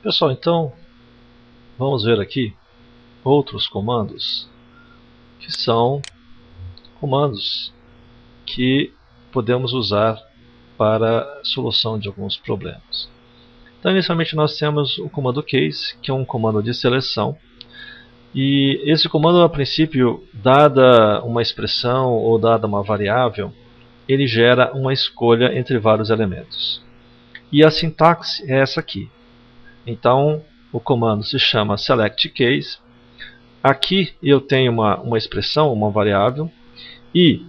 Pessoal, então vamos ver aqui outros comandos que são comandos que podemos usar para a solução de alguns problemas. Então, inicialmente nós temos o comando case, que é um comando de seleção. E esse comando, a princípio, dada uma expressão ou dada uma variável, ele gera uma escolha entre vários elementos. E a sintaxe é essa aqui. Então, o comando se chama selectCase. Aqui eu tenho uma expressão, uma variável, e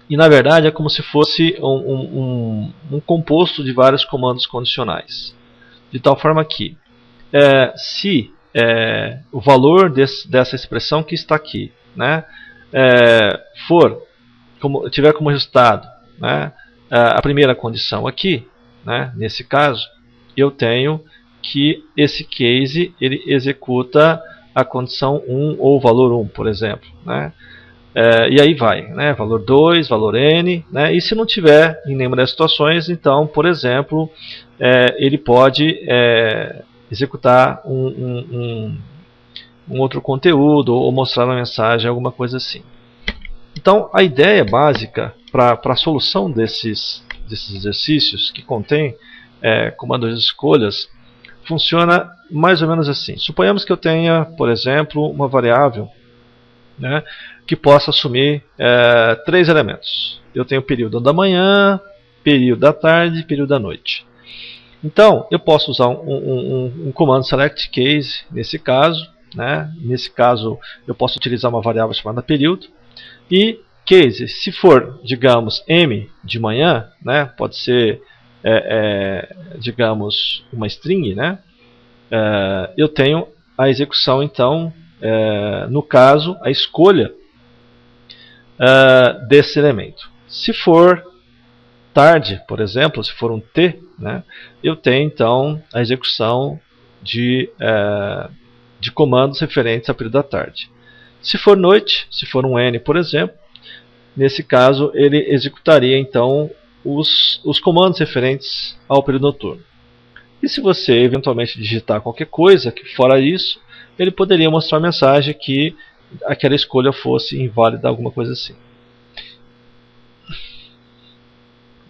na verdade é como se fosse um composto de vários comandos condicionais. De tal forma que, se o valor dessa expressão que está aqui, né, tiver como resultado, né, a primeira condição aqui, né, nesse caso, eu tenho que esse case ele executa a condição 1 ou o valor 1, por exemplo, né? E aí vai, né? Valor 2, valor n, né? E se não tiver em nenhuma das situações, então, por exemplo, ele pode executar um outro conteúdo ou mostrar uma mensagem, alguma coisa assim. Então, a ideia básica para a solução desses exercícios que contém comandos de escolhas funciona mais ou menos assim. Suponhamos que eu tenha, por exemplo, uma variável, né, que possa assumir 3 elementos. Eu tenho o período da manhã, período da tarde e período da noite. Então, eu posso usar um comando selectCase nesse caso. Né? Nesse caso, eu posso utilizar uma variável chamada período. E case, se for, digamos, m de manhã, né, pode ser, digamos, uma string, né? Eu tenho a execução, então, no caso, a escolha desse elemento. Se for tarde, por exemplo, se for um t, né, eu tenho, então, a execução de comandos referentes ao período da tarde. Se for noite, se for um n, por exemplo, nesse caso, ele executaria, então, os comandos referentes ao período noturno. E se você eventualmente digitar qualquer coisa que fora isso, ele poderia mostrar a mensagem que aquela escolha fosse inválida, alguma coisa assim.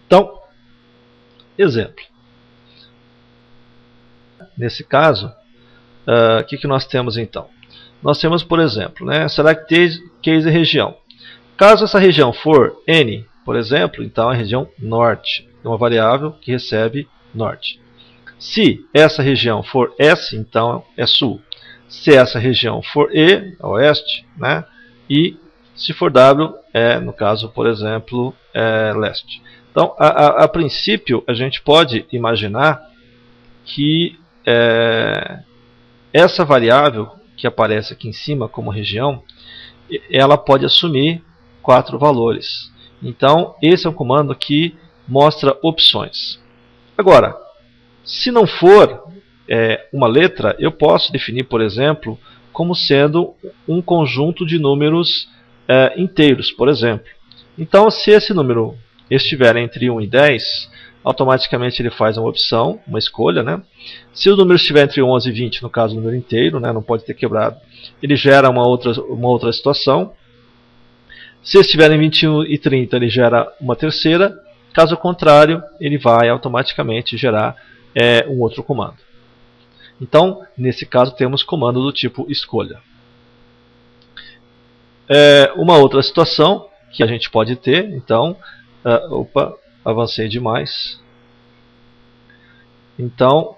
Então, exemplo. Nesse caso, o que nós temos então? Nós temos, por exemplo, né, selectCase região. Caso essa região for N, por exemplo, então é a região norte. É uma variável que recebe norte. Se essa região for S, então é sul. Se essa região for E, é oeste. Né? E se for W, no caso, por exemplo, leste. Então, a princípio, a gente pode imaginar que essa variável que aparece aqui em cima como região, ela pode assumir 4 valores. Então, esse é um comando que mostra opções. Agora, se não for uma letra, eu posso definir, por exemplo, como sendo um conjunto de números inteiros, por exemplo. Então, se esse número estiver entre 1 e 10, automaticamente ele faz uma opção, uma escolha. Né? Se o número estiver entre 11 e 20, no caso o número inteiro, né, não pode ter quebrado, ele gera uma outra situação. Se estiver em 21 e 30, ele gera uma terceira. Caso contrário, ele vai automaticamente gerar um outro comando. Então, nesse caso, temos comando do tipo escolha. Uma outra situação que a gente pode ter, então, avancei demais. Então,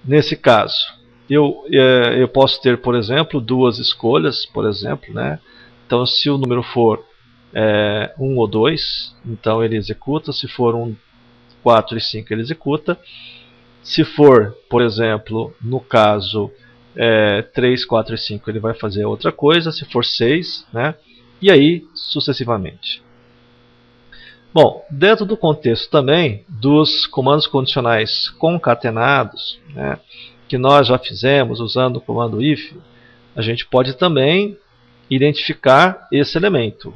nesse caso, eu posso ter, por exemplo, 2 escolhas, por exemplo, né? Então, se o número for 1 ou 2, então ele executa. Se for 1, 4 e 5, ele executa. Se for, por exemplo, no caso 3, 4 e 5, ele vai fazer outra coisa. Se for 6, né? E aí sucessivamente. Bom, dentro do contexto também dos comandos condicionais concatenados, né, que nós já fizemos usando o comando if, a gente pode também identificar esse elemento.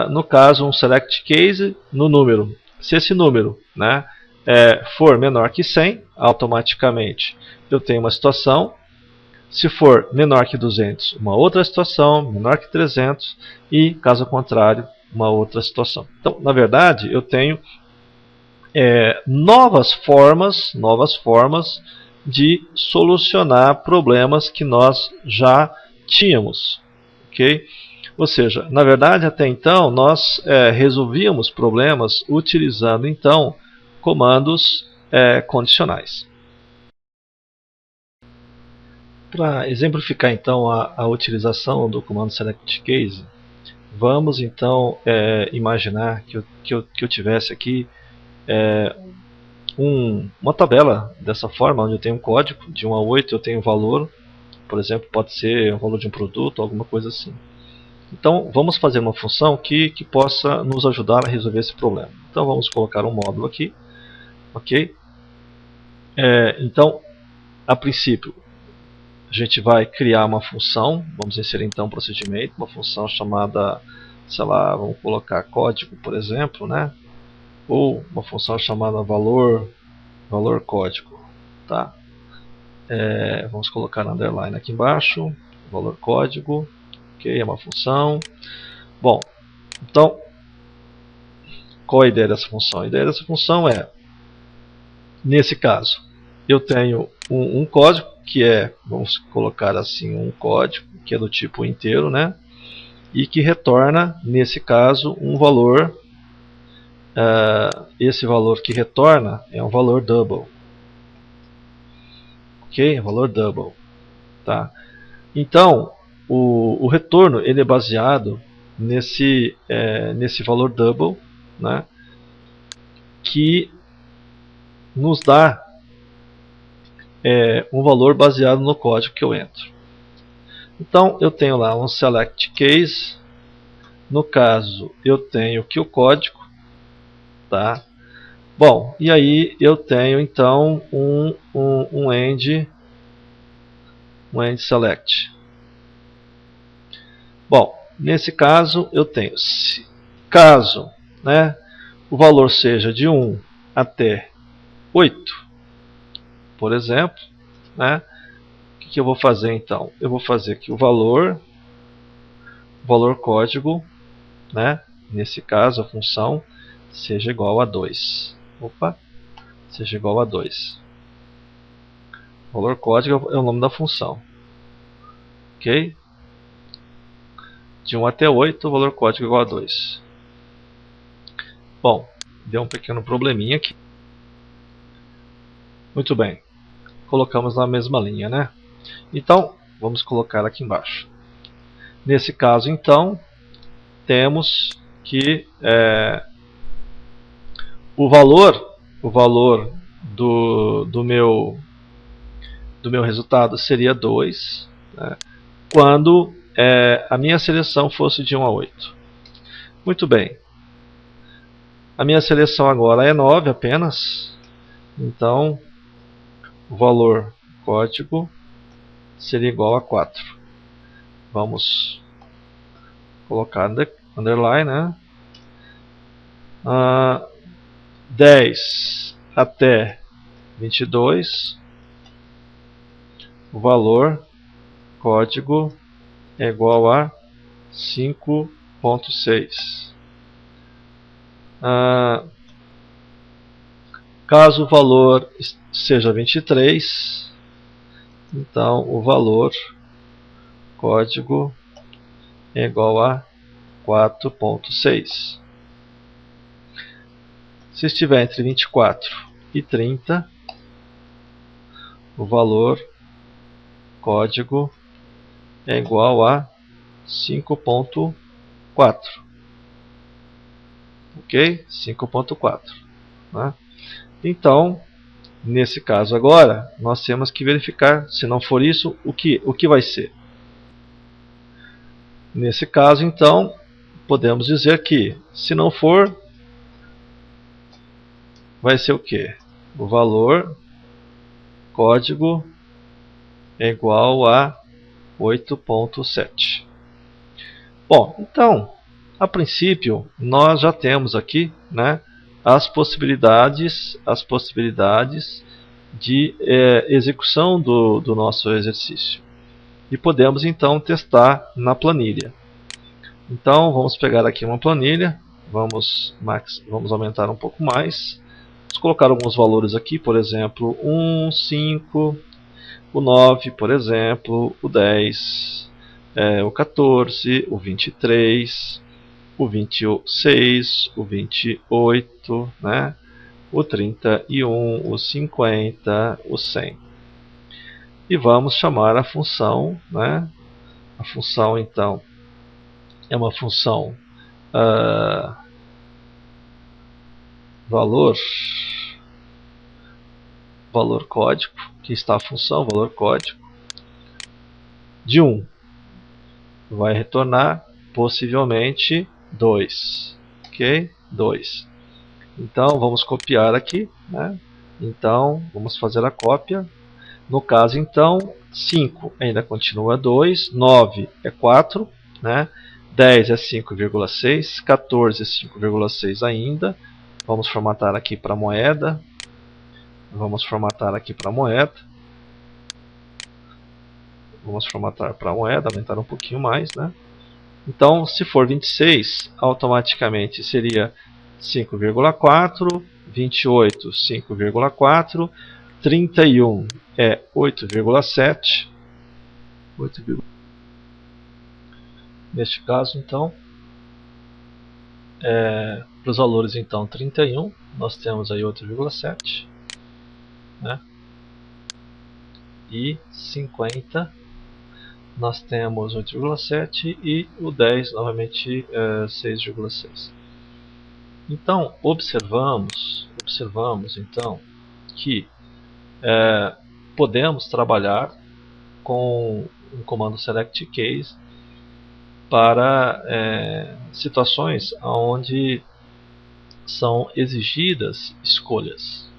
No caso, um selectCase no número. Se esse número, né, for menor que 100, automaticamente eu tenho uma situação. Se for menor que 200, uma outra situação, menor que 300 e, caso contrário, uma outra situação. Então, na verdade, eu tenho novas formas de solucionar problemas que nós já tínhamos. Okay? Ou seja, na verdade, até então, nós resolvíamos problemas utilizando, então, comandos condicionais. Para exemplificar então a utilização do comando selectCase, vamos então imaginar que eu tivesse aqui uma tabela dessa forma, onde eu tenho um código de 1 a 8, eu tenho um valor, por exemplo, pode ser o valor de um produto, alguma coisa assim. Então vamos fazer uma função que possa nos ajudar a resolver esse problema. Então vamos colocar um módulo aqui, ok? Então, a princípio, a gente vai criar uma função, vamos inserir então um procedimento, uma função chamada, sei lá, vamos colocar código, por exemplo, né? Ou uma função chamada valor código, tá? Vamos colocar no underline aqui embaixo, valor código, ok, é uma função. Bom, então, qual a ideia dessa função? A ideia dessa função nesse caso, eu tenho um código que vamos colocar assim, um código que é do tipo inteiro, né? E que retorna, nesse caso, um valor. Esse valor que retorna é um valor double. Ok? Valor double. Tá? Então, o retorno ele é baseado nesse valor double, né? Que nos dá um valor baseado no código que eu entro. Então eu tenho lá um select case. No caso eu tenho aqui o código, tá? Bom, e aí eu tenho então um end select. Bom, nesse caso eu tenho, caso, né, o valor seja de 1 até 8, por exemplo, né, o que eu vou fazer então? Eu vou fazer aqui o valor código, né, nesse caso a função seja igual a 2. Seja igual a 2. Valor código é o nome da função. Ok? De 1 até 8, o valor código é igual a 2. Bom, deu um pequeno probleminha aqui. Muito bem. Colocamos na mesma linha, né? Então, vamos colocar aqui embaixo. Nesse caso, então, temos que o valor do meu resultado seria 2, né, quando a minha seleção fosse de 1 a 8. Muito bem. A minha seleção agora é 9 apenas. Então, o valor código seria igual a 4. Vamos colocar underline, né? 10 até 22, o valor código é igual a 5.6. Caso o valor seja 23, então o valor código é igual a 4.6. Se estiver entre 24 e 30, o valor código é igual a 5.4. Ok? 5.4. Né? Então, nesse caso agora, nós temos que verificar, se não for isso, o que vai ser. Nesse caso, então, podemos dizer que, se não for, vai ser o quê? O valor código é igual a 8.7. Bom, então, a princípio, nós já temos aqui, né, as possibilidades de execução do nosso exercício. E podemos então testar na planilha. Então vamos pegar aqui uma planilha, vamos aumentar um pouco mais, vamos colocar alguns valores aqui, por exemplo, 1, 5, o 9, por exemplo, o 10, o 14, o 23, o 26, o 28, né? O 31, o 50, o 100. E vamos chamar a função, né? A função então é uma função valor código, que está a função valor código de 1 vai retornar possivelmente 2, ok? 2. Então vamos copiar aqui, né? Então vamos fazer a cópia. No caso então 5 ainda continua 2, 9 é 4, né? 10 é 5,6, 14 é 5,6 ainda. Vamos formatar aqui para moeda. Vamos formatar aqui para moeda. Vamos formatar para moeda, aumentar um pouquinho mais, né? Então, se for 26, automaticamente seria 5,4, 28, 5,4, 31 é 8,7. Neste caso, então, para os valores então 31, nós temos aí 8,7, né? E 50 nós temos 8,7 e o 10 novamente 6,6. Então observamos então que podemos trabalhar com o comando select case para situações onde são exigidas escolhas.